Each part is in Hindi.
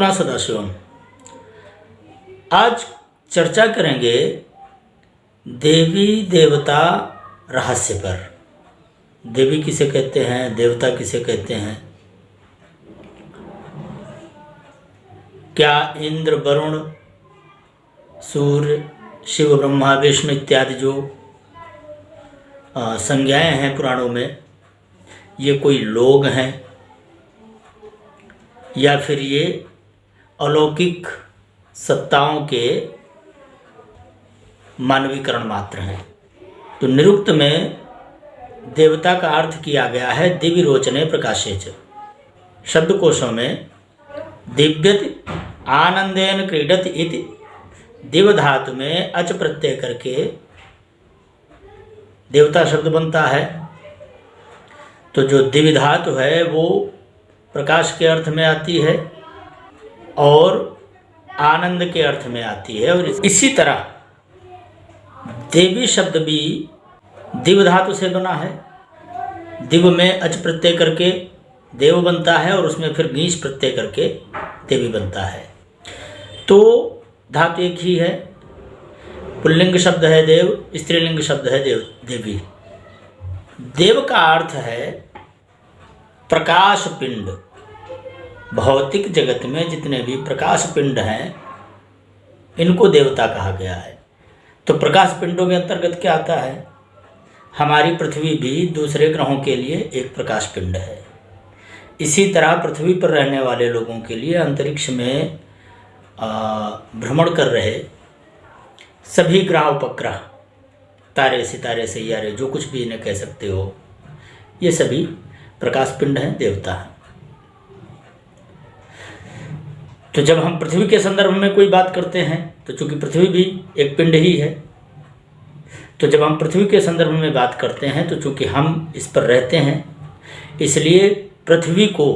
वंदना सदाशिवम। आज चर्चा करेंगे देवी देवता रहस्य पर। देवी किसे कहते हैं, देवता किसे कहते हैं, क्या इंद्र, वरुण, सूर्य, शिव, ब्रह्मा, विष्णु इत्यादि जो संज्ञाएं हैं पुराणों में, ये कोई लोग हैं या फिर ये अलौकिक सत्ताओं के मानवीकरण मात्र हैं। तो निरुक्त में देवता का अर्थ किया गया है दिव्य रोचने प्रकाशेच। शब्दकोशों में दिव्यत आनंदेन क्रीडत इति दिव धातु में अच प्रत्यय करके देवता शब्द बनता है। तो जो दिव्य धातु है वो प्रकाश के अर्थ में आती है और आनंद के अर्थ में आती है। और इसी तरह देवी शब्द भी दिव धातु से बना है। दिव में अच प्रत्यय करके देव बनता है और उसमें फिर गीच प्रत्यय करके देवी बनता है। तो धातु एक ही है। पुल्लिंग शब्द है देव, स्त्रीलिंग शब्द है देवी। देव का अर्थ है प्रकाश पिंड। भौतिक जगत में जितने भी प्रकाश पिंड हैं इनको देवता कहा गया है। तो प्रकाश पिंडों के अंतर्गत क्या आता है? हमारी पृथ्वी भी दूसरे ग्रहों के लिए एक प्रकाश पिंड है। इसी तरह पृथ्वी पर रहने वाले लोगों के लिए अंतरिक्ष में भ्रमण कर रहे सभी ग्रह उपग्रह, तारे, सितारे, सैयारे, जो कुछ भी इन्हें कह सकते हो, ये सभी प्रकाश पिंड हैं, देवता हैं। तो जब हम पृथ्वी के संदर्भ में कोई बात करते हैं तो चूंकि पृथ्वी भी एक पिंड ही है, तो जब हम पृथ्वी के संदर्भ में बात करते हैं तो चूंकि हम इस पर रहते हैं इसलिए पृथ्वी को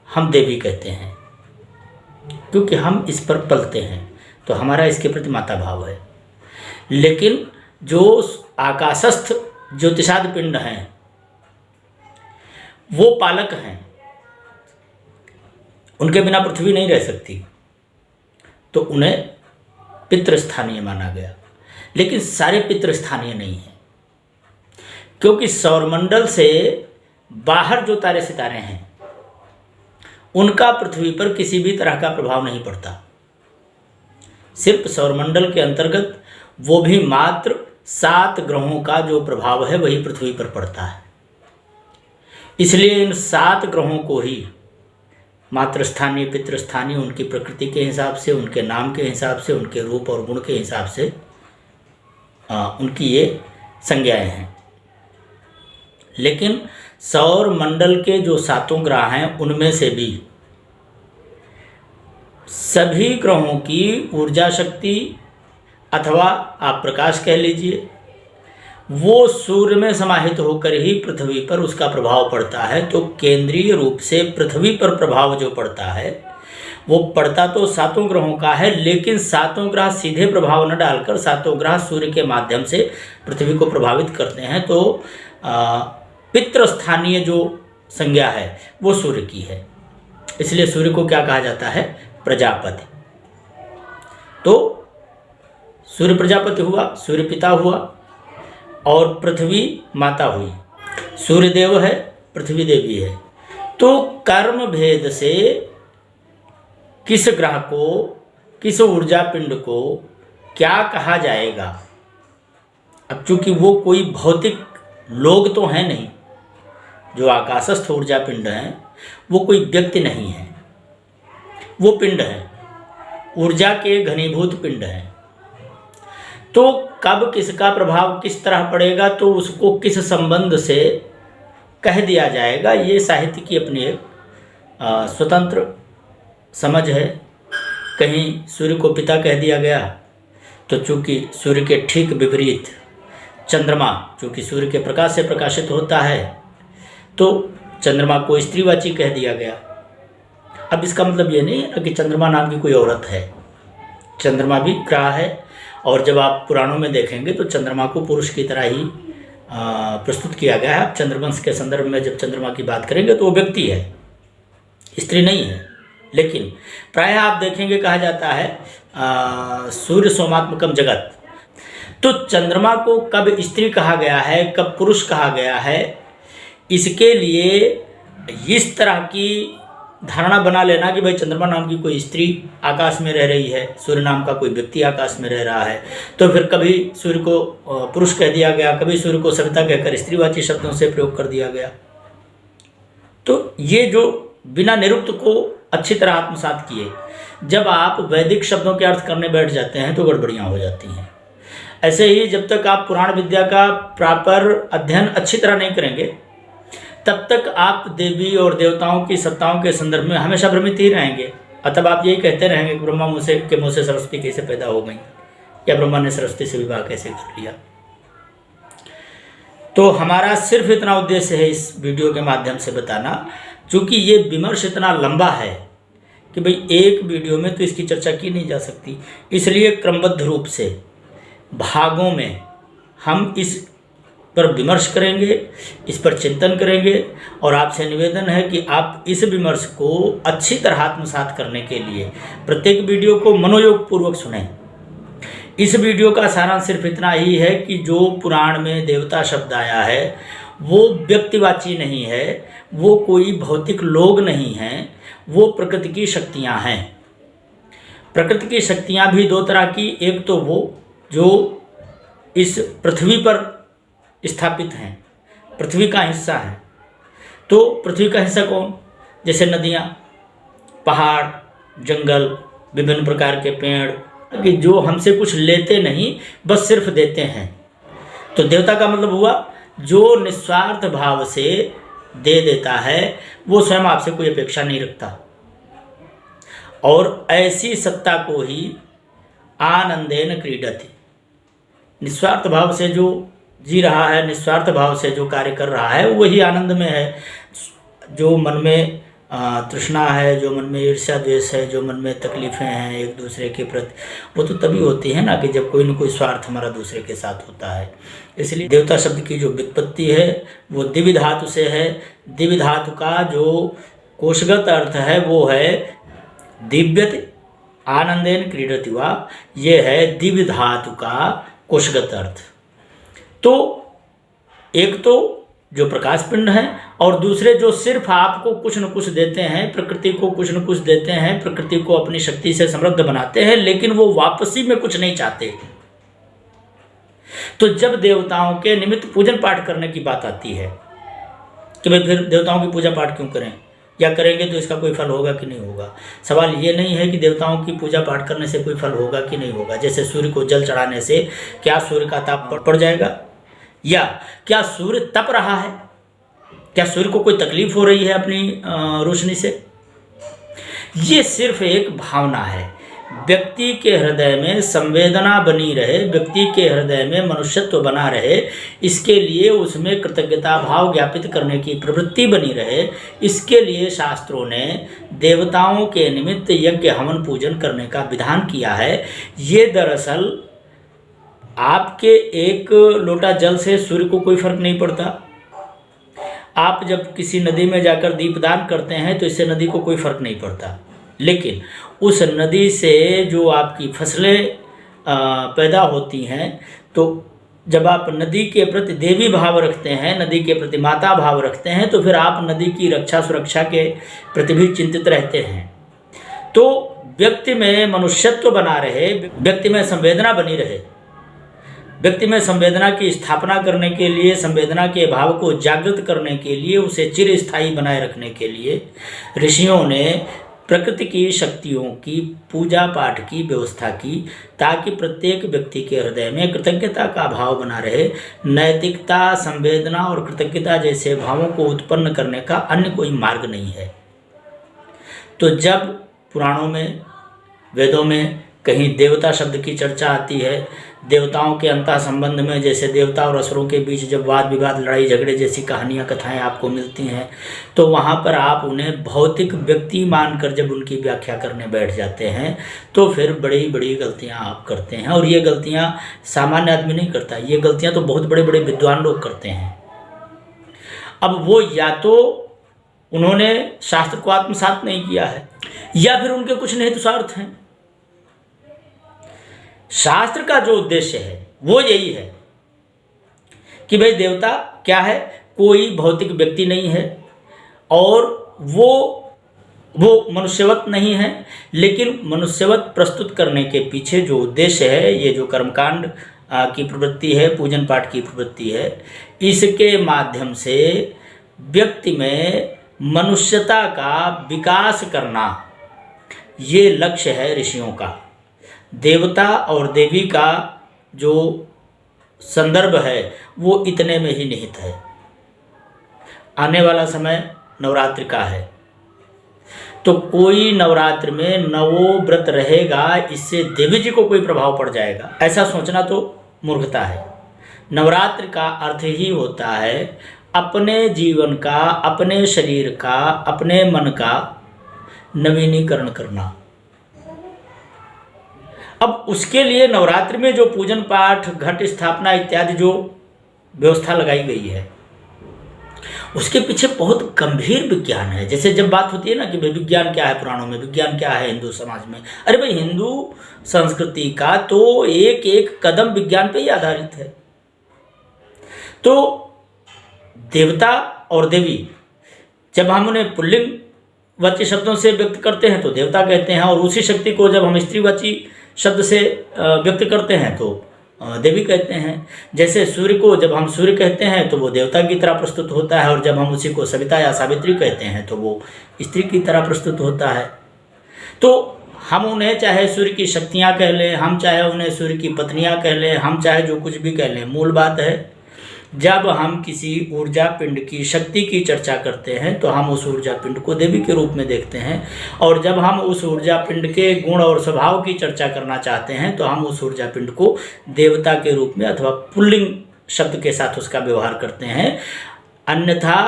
हम देवी कहते हैं, क्योंकि हम इस पर पलते हैं तो हमारा इसके प्रति माता भाव है। लेकिन जो आकाशस्थ ज्योतिषादि पिंड हैं वो पालक हैं, उनके बिना पृथ्वी नहीं रह सकती, तो उन्हें पितृस्थानीय माना गया। लेकिन सारे पितृस्थानीय नहीं हैं, क्योंकि सौरमंडल से बाहर जो तारे सितारे हैं उनका पृथ्वी पर किसी भी तरह का प्रभाव नहीं पड़ता। सिर्फ सौरमंडल के अंतर्गत वो भी मात्र 7 ग्रहों का जो प्रभाव है वही पृथ्वी पर पड़ता है। इसलिए इन 7 ग्रहों को ही मातृस्थानीय, पितृस्थानीय उनकी प्रकृति के हिसाब से, उनके नाम के हिसाब से, उनके रूप और गुण के हिसाब से उनकी ये संज्ञाएं हैं। लेकिन सौर मंडल के जो 7 ग्रह हैं उनमें से भी सभी ग्रहों की ऊर्जा शक्ति अथवा आप प्रकाश कह लीजिए, वो सूर्य में समाहित होकर ही पृथ्वी पर उसका प्रभाव पड़ता है। तो केंद्रीय रूप से पृथ्वी पर प्रभाव जो पड़ता है वो पड़ता तो 7 ग्रहों का है, लेकिन 7 ग्रह सीधे प्रभाव न डालकर 7 ग्रह सूर्य के माध्यम से पृथ्वी को प्रभावित करते हैं। तो पितृस्थानीय जो संज्ञा है वो सूर्य की है। इसलिए सूर्य को क्या कहा जाता है? प्रजापति। तो सूर्य प्रजापति हुआ, सूर्य पिता हुआ और पृथ्वी माता हुई। सूर्य देव है, पृथ्वी देवी है। तो कर्म भेद से किस ग्रह को, किस ऊर्जा पिंड को क्या कहा जाएगा? अब चूंकि वो कोई भौतिक लोग तो हैं नहीं, जो आकाशस्थ ऊर्जा पिंड हैं वो कोई व्यक्ति नहीं है, वो पिंड है, ऊर्जा के घनीभूत पिंड हैं। तो कब किसका प्रभाव किस तरह पड़ेगा तो उसको किस संबंध से कह दिया जाएगा, ये साहित्य की अपनी एक स्वतंत्र समझ है। कहीं सूर्य को पिता कह दिया गया तो चूंकि सूर्य के ठीक विपरीत चंद्रमा, चूंकि सूर्य के प्रकाश से प्रकाशित होता है, तो चंद्रमा को स्त्रीवाची कह दिया गया। अब इसका मतलब ये नहीं है कि चंद्रमा नाम की कोई औरत है। चंद्रमा भी ग्रह है और जब आप पुराणों में देखेंगे तो चंद्रमा को पुरुष की तरह ही प्रस्तुत किया गया है। आप चंद्रवंश के संदर्भ में जब चंद्रमा की बात करेंगे तो वो व्यक्ति है, स्त्री नहीं है। लेकिन प्रायः आप देखेंगे कहा जाता है सूर्य सोमात्मकम जगत। तो चंद्रमा को कब स्त्री कहा गया है, कब पुरुष कहा गया है, इसके लिए इस तरह की धारणा बना लेना कि भाई चंद्रमा नाम की कोई स्त्री आकाश में रह रही है, सूर्य नाम का कोई व्यक्ति आकाश में रह रहा है, तो फिर कभी सूर्य को पुरुष कह दिया गया, कभी सूर्य को सविता कहकर स्त्रीवाची शब्दों से प्रयोग कर दिया गया। तो ये जो बिना निरुक्त को अच्छी तरह आत्मसात किए, जब आप वैदिक शब्दों के अर्थ करने बैठ जाते हैं तो गड़बड़ियाँ हो जाती हैं। ऐसे ही जब तक आप पुराण विद्या का प्रॉपर अध्ययन अच्छी तरह नहीं करेंगे, तब तक आप देवी और देवताओं की सत्ताओं के संदर्भ में हमेशा भ्रमित ही रहेंगे। तब आप यही कहते रहेंगे कि ब्रह्मा मुँह से सरस्वती कैसे पैदा हो गई, या ब्रह्मा ने सरस्वती से विवाह कैसे कर लिया। तो हमारा सिर्फ इतना उद्देश्य है इस वीडियो के माध्यम से बताना, चूँकि ये विमर्श इतना लंबा है कि भाई एक वीडियो में तो इसकी चर्चा की नहीं जा सकती, इसलिए क्रमबद्ध रूप से भागों में हम इस पर विमर्श करेंगे, इस पर चिंतन करेंगे। और आपसे निवेदन है कि आप इस विमर्श को अच्छी तरह आत्मसात करने के लिए प्रत्येक वीडियो को मनोयोग पूर्वक सुनें। इस वीडियो का सारांश सिर्फ इतना ही है कि जो पुराण में देवता शब्द आया है वो व्यक्तिवाची नहीं है, वो कोई भौतिक लोग नहीं हैं, वो प्रकृति की शक्तियाँ हैं। प्रकृति की शक्तियाँ भी दो तरह की, एक तो वो जो इस पृथ्वी पर स्थापित हैं, पृथ्वी का हिस्सा है। तो पृथ्वी का हिस्सा कौन? जैसे नदियाँ, पहाड़, जंगल, विभिन्न प्रकार के पेड़, कि जो हमसे कुछ लेते नहीं, बस सिर्फ देते हैं। तो देवता का मतलब हुआ जो निस्वार्थ भाव से दे देता है, वो स्वयं आपसे कोई अपेक्षा नहीं रखता। और ऐसी सत्ता को ही आनंदेन क्रीडति, निस्वार्थ भाव से जो जी रहा है, निस्वार्थ भाव से जो कार्य कर रहा है, वही आनंद में है। जो मन में तृष्णा है, जो मन में ईर्ष्या द्वेष है, जो मन में तकलीफ़ें हैं एक दूसरे के प्रति, वो तो तभी होती है ना कि जब कोई न कोई स्वार्थ हमारा दूसरे के साथ होता है। इसलिए देवता शब्द की जो व्युत्पत्ति है वो दिव्य धातु से है। दिव्य धातु का जो कोशगत अर्थ है वो है दिव्यत आनंदेन क्रीडति वा, ये है दिव्य धातु का कोशगत अर्थ। तो एक तो जो प्रकाश पिंड है, और दूसरे जो सिर्फ आपको कुछ न कुछ देते हैं, प्रकृति को कुछ न कुछ देते हैं, प्रकृति को अपनी शक्ति से समृद्ध बनाते हैं, लेकिन वो वापसी में कुछ नहीं चाहते। तो जब देवताओं के निमित्त पूजन पाठ करने की बात आती है कि भाई फिर देवताओं की पूजा पाठ क्यों करें, या करेंगे तो इसका कोई फल होगा कि नहीं होगा। सवाल ये नहीं है कि देवताओं की पूजा पाठ करने से कोई फल होगा कि नहीं होगा। जैसे सूर्य को जल चढ़ाने से क्या सूर्य का ताप पड़ जाएगा, या क्या सूर्य तप रहा है, क्या सूर्य को कोई तकलीफ हो रही है अपनी रोशनी से। ये सिर्फ एक भावना है। व्यक्ति के हृदय में संवेदना बनी रहे, व्यक्ति के हृदय में मनुष्यत्व बना रहे, इसके लिए उसमें कृतज्ञता भाव ज्ञापित करने की प्रवृत्ति बनी रहे, इसके लिए शास्त्रों ने देवताओं के निमित्त यज्ञ हवन पूजन करने का विधान किया है। ये दरअसल आपके एक लोटा जल से सूर्य को कोई फर्क नहीं पड़ता। आप जब किसी नदी में जाकर दीपदान करते हैं तो इससे नदी को कोई फर्क नहीं पड़ता, लेकिन उस नदी से जो आपकी फसलें पैदा होती हैं, तो जब आप नदी के प्रति देवी भाव रखते हैं, नदी के प्रति माता भाव रखते हैं, तो फिर आप नदी की रक्षा सुरक्षा के प्रति भी चिंतित रहते हैं। तो व्यक्ति में मनुष्यत्व बना रहे, व्यक्ति में संवेदना बनी रहे, व्यक्ति में संवेदना की स्थापना करने के लिए, संवेदना के भाव को जागृत करने के लिए, उसे चिरस्थायी बनाए रखने के लिए ऋषियों ने प्रकृति की शक्तियों की पूजा पाठ की व्यवस्था की, ताकि प्रत्येक व्यक्ति के हृदय में कृतज्ञता का भाव बना रहे। नैतिकता, संवेदना और कृतज्ञता जैसे भावों को उत्पन्न करने का अन्य कोई मार्ग नहीं है। तो जब पुराणों में, वेदों में कहीं देवता शब्द की चर्चा आती है, देवताओं के अंतः संबंध में, जैसे देवता और असुरों के बीच जब वाद विवाद, लड़ाई झगड़े जैसी कहानियाँ, कथाएं आपको मिलती हैं, तो वहाँ पर आप उन्हें भौतिक व्यक्ति मानकर जब उनकी व्याख्या करने बैठ जाते हैं तो फिर बड़ी बड़ी गलतियाँ आप करते हैं। और ये गलतियाँ सामान्य आदमी नहीं करता, ये गलतियाँ तो बहुत बड़े बड़े विद्वान लोग करते हैं। अब वो या तो उन्होंने शास्त्र को आत्मसात नहीं किया है, या फिर उनके कुछ निहित स्वार्थ हैं। शास्त्र का जो उद्देश्य है वो यही है कि भाई देवता क्या है, कोई भौतिक व्यक्ति नहीं है और वो मनुष्यवत नहीं है, लेकिन मनुष्यवत प्रस्तुत करने के पीछे जो उद्देश्य है, ये जो कर्मकांड की प्रवृत्ति है, पूजन पाठ की प्रवृत्ति है, इसके माध्यम से व्यक्ति में मनुष्यता का विकास करना, ये लक्ष्य है ऋषियों का। देवता और देवी का जो संदर्भ है वो इतने में ही निहित है। आने वाला समय नवरात्रि का है, तो कोई नवरात्रि में नवो व्रत रहेगा, इससे देवी जी को कोई प्रभाव पड़ जाएगा, ऐसा सोचना तो मूर्खता है। नवरात्रि का अर्थ ही होता है अपने जीवन का, अपने शरीर का, अपने मन का नवीनीकरण करना। अब उसके लिए नवरात्रि में जो पूजन पाठ, घट स्थापना इत्यादि जो व्यवस्था लगाई गई है, उसके पीछे बहुत गंभीर विज्ञान है। जैसे जब बात होती है ना कि भाई विज्ञान क्या है, पुराणों में विज्ञान क्या है हिंदू समाज में, अरे भाई हिंदू संस्कृति का तो एक एक कदम विज्ञान पे ही आधारित है। तो देवता और देवी जब हम उन्हें पुल्लिंगवाची शब्दों से व्यक्त करते हैं तो देवता कहते हैं, और उसी शक्ति को जब हम स्त्रीवाची शब्द से व्यक्त करते हैं तो देवी कहते हैं। जैसे सूर्य को जब हम सूर्य कहते हैं तो वो देवता की तरह प्रस्तुत होता है, और जब हम उसी को सविता या सावित्री कहते हैं तो वो स्त्री की तरह प्रस्तुत होता है। तो हम उन्हें चाहे सूर्य की शक्तियाँ कह लें, हम चाहे उन्हें सूर्य की पत्नियाँ कह लें, हम चाहे जो कुछ भी कह लें, मूल बात है जब हम किसी ऊर्जा पिंड की शक्ति की चर्चा करते हैं तो हम उस ऊर्जा पिंड को देवी के रूप में देखते हैं, और जब हम उस ऊर्जा पिंड के गुण और स्वभाव की चर्चा करना चाहते हैं तो हम उस ऊर्जा पिंड को देवता के रूप में अथवा पुल्लिंग शब्द के साथ उसका व्यवहार करते हैं। अन्यथा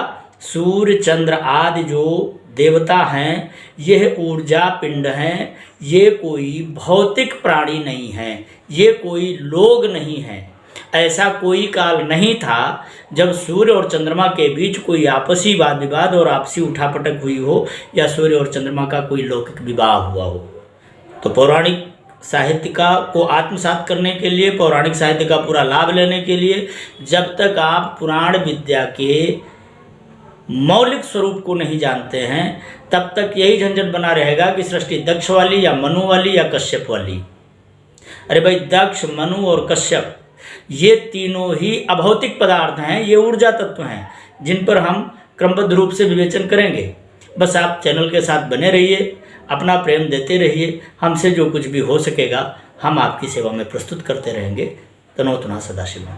सूर्य चंद्र आदि जो देवता हैं, यह ऊर्जा पिंड हैं, ये कोई भौतिक प्राणी नहीं हैं, ये कोई लोग नहीं हैं। ऐसा कोई काल नहीं था जब सूर्य और चंद्रमा के बीच कोई आपसी वाद विवाद और आपसी उठापटक हुई हो, या सूर्य और चंद्रमा का कोई लौकिक विवाह हुआ हो। तो पौराणिक साहित्य को आत्मसात करने के लिए, पौराणिक साहित्य का पूरा लाभ लेने के लिए, जब तक आप पुराण विद्या के मौलिक स्वरूप को नहीं जानते हैं, तब तक यही झंझट बना रहेगा कि सृष्टि दक्ष वाली या मनु वाली या कश्यप वाली। अरे भाई, दक्ष, मनु और कश्यप ये तीनों ही अभौतिक पदार्थ हैं, ये ऊर्जा तत्व हैं जिन पर हम क्रमबद्ध रूप से विवेचन करेंगे। बस आप चैनल के साथ बने रहिए, अपना प्रेम देते रहिए, हमसे जो कुछ भी हो सकेगा हम आपकी सेवा में प्रस्तुत करते रहेंगे। तनो तना सदाशिव।